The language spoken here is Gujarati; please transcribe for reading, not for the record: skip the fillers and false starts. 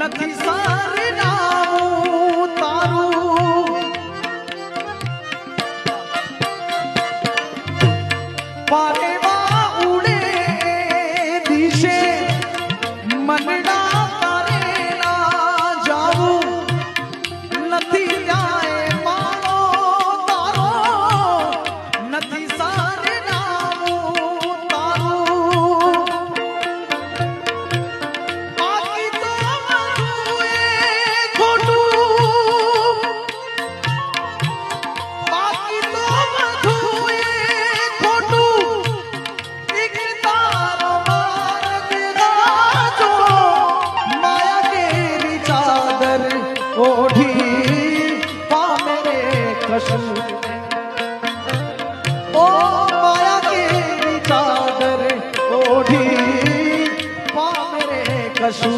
નથી સરનામું તારું પારેવા ઉડે દિશે મનડા તારે ના જાવું નથી જાય માનો તારો નથી સરનામું તારું બાકી તો બધું એ ખોટું બાકી તો બધું એ ખોટું એક તારો માર્ગ રાજો માયા કેરી ચાદર ઓઢી પામે રે કશું ઓ માયા કેરી ચાદર ઓઢી પામે રે કશું